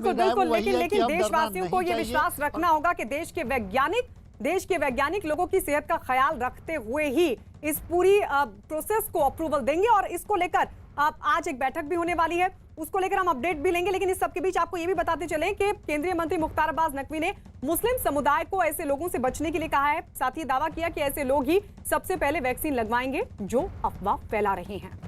मिल रहा है वो बिल्कुल, वही है कि लेकिन अब डरना देशवासियों को नहीं ये चाहिए। विश्वास रखना होगा कि देश के वैज्ञानिक लोगों की सेहत का ख्याल रखते हुए ही इस पूरी प्रोसेस को अप्रूवल देंगे। और इसको लेकर आज एक बैठक भी होने वाली है, उसको लेकर हम अपडेट भी लेंगे। लेकिन इस सबके बीच आपको ये भी बताते चलें कि केंद्रीय मंत्री मुख्तार अब्बास नकवी ने मुस्लिम समुदाय को ऐसे लोगों से बचने के लिए कहा है। साथ ही दावा किया कि ऐसे लोग ही सबसे पहले वैक्सीन लगवाएंगे जो अफवाह फैला रहे हैं।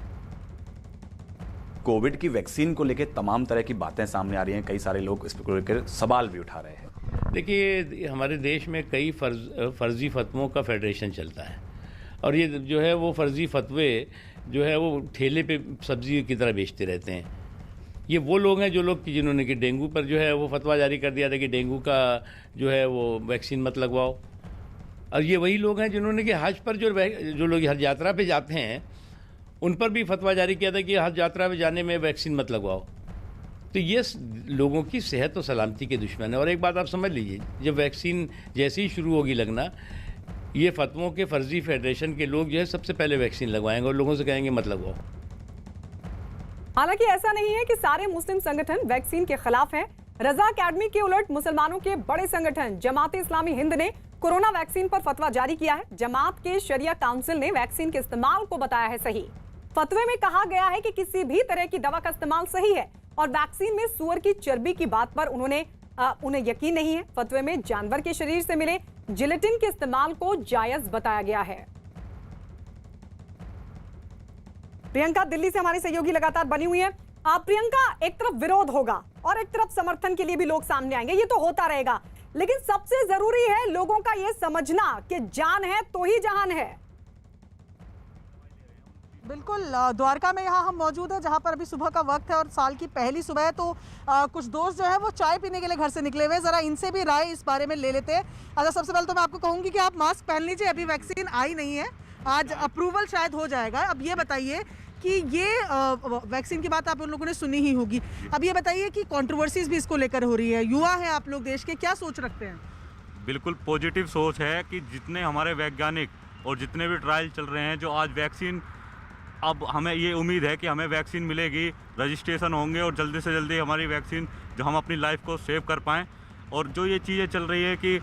कोविड की वैक्सीन को लेकर तमाम तरह की बातें सामने आ रही हैं, कई सारे लोग इस पर लेकर सवाल भी उठा रहे हैं। देखिए, हमारे देश में कई फर्जी फतवों का फेडरेशन चलता है और ये जो है वो फर्जी फतवे जो है वो ठेले पे सब्जी की तरह बेचते रहते हैं। ये वो लोग हैं जिन्होंने कि डेंगू पर जो है वो फतवा जारी कर दिया था कि डेंगू का जो है वो वैक्सीन मत लगवाओ। और ये वही लोग हैं जिन्होंने कि हज पर जो लोग हज यात्रा पे जाते हैं उन पर भी फतवा जारी किया था कि हज यात्रा पे जाने में वैक्सीन मत लगवाओ। तो ये लोगों की सेहत और सलामती के दुश्मन है। और एक बात आप समझ लीजिए, जब वैक्सीन जैसे ही शुरू होगी लगना, ये फतवों के फर्जी फेडरेशन के लोग जो है सबसे पहले वैक्सीन लगवाएंगे और लोगों से कहेंगे मत लगवाओ। हालांकि ऐसा नहीं है कि सारे मुस्लिम संगठन वैक्सीन के खिलाफ हैं। रजा अकेडमी के उलट मुसलमानों के बड़े संगठन जमात इस्लामी हिंद ने कोरोना वैक्सीन पर फतवा जारी किया है। जमात के शरिया काउंसिल ने वैक्सीन के इस्तेमाल को बताया है सही। फतवे में कहा गया है कि किसी भी तरह की दवा का इस्तेमाल सही है और वैक्सीन में सूअर की चर्बी की बात पर उन्हें यकीन नहीं है। फतवे में जानवर के शरीर से मिले जिलेटिन के इस्तेमाल को जायज बताया गया है। प्रियंका दिल्ली से हमारी सहयोगी लगातार बनी हुई है। प्रियंका, एक तरफ विरोध होगा और एक तरफ समर्थन के लिए भी लोग सामने आएंगे, ये तो होता रहेगा, लेकिन सबसे जरूरी है लोगों का ये समझना कि जान है तो ही जहान है। बिल्कुल, द्वारका में यहाँ हम मौजूद हैं जहाँ पर अभी सुबह का वक्त है और साल की पहली सुबह है। तो कुछ दोस्त जो है वो चाय पीने के लिए घर से निकले हुए, जरा इनसे भी राय इस बारे में ले लेते हैं। अच्छा, सबसे पहले तो मैं आपको कहूँगी कि आप मास्क पहन लीजिए, अभी वैक्सीन आई नहीं है, आज अप्रूवल शायद हो जाएगा। अब ये बताइए कि ये वैक्सीन की बात आप उन लोगों ने सुनी ही होगी, अब ये बताइए कि कंट्रोवर्सीज भी इसको लेकर हो रही है, युवा हैं आप लोग देश के, क्या सोच रखते हैं? बिल्कुल पॉजिटिव सोच है कि जितने हमारे वैज्ञानिक और जितने भी ट्रायल चल रहे हैं, जो आज वैक्सीन, अब हमें ये उम्मीद है कि हमें वैक्सीन मिलेगी, रजिस्ट्रेशन होंगे और जल्दी से जल्दी हमारी वैक्सीन जो हम अपनी लाइफ को सेव कर पाएँ। और जो ये चीज़ें चल रही है कि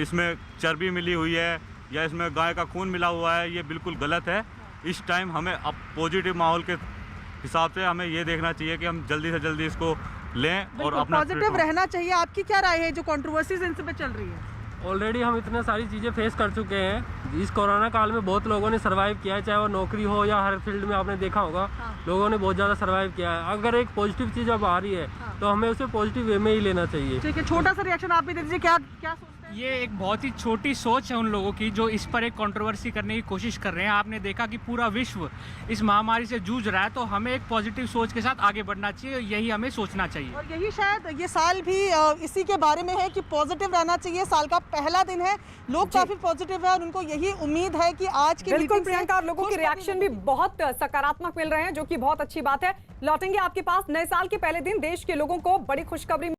इसमें चर्बी मिली हुई है या इसमें गाय का खून मिला हुआ है, ये बिल्कुल गलत है। इस टाइम हमें अब पॉजिटिव माहौल के हिसाब से हमें ये देखना चाहिए कि हम जल्दी से जल्दी इसको लें और अपना पॉजिटिव रहना चाहिए। आपकी क्या राय है जो कंट्रोवर्सीज इन पे चल रही है? ऑलरेडी हम इतने सारी चीज़ें फेस कर चुके हैं। इस कोरोना काल में बहुत लोगों ने सर्वाइव किया है, चाहे वो नौकरी हो या हर फील्ड में आपने देखा होगा। लोगों ने बहुत ज़्यादा सर्वाइव किया है। अगर एक पॉजिटिव चीज़ अब आ रही है तो हमें उसे पॉजिटिव वे में ही लेना चाहिए। ठीक है, छोटा सा रिएक्शन आप भी दे दीजिए, क्या सोचते हैं? ये एक बहुत ही छोटी सोच है उन लोगों की जो इस पर एक कंट्रोवर्सी करने की कोशिश कर रहे हैं। आपने देखा कि पूरा विश्व इस महामारी से जूझ रहा है, तो हमें एक पॉजिटिव सोच के साथ आगे बढ़ना चाहिए, यही हमें सोचना चाहिए। और यही शायद ये साल भी इसी के बारे में है कि पॉजिटिव रहना चाहिए। साल का पहला दिन है, लोग काफी पॉजिटिव है और उनको यही उम्मीद है कि आज की बिल्कुल प्रियंका, और लोगों के रिएक्शन भी बहुत सकारात्मक मिल रहे हैं, जो कि बहुत अच्छी बात है। लौटेंगे आपके पास। नए साल के पहले दिन देश के लोगों को बड़ी खुशखबरी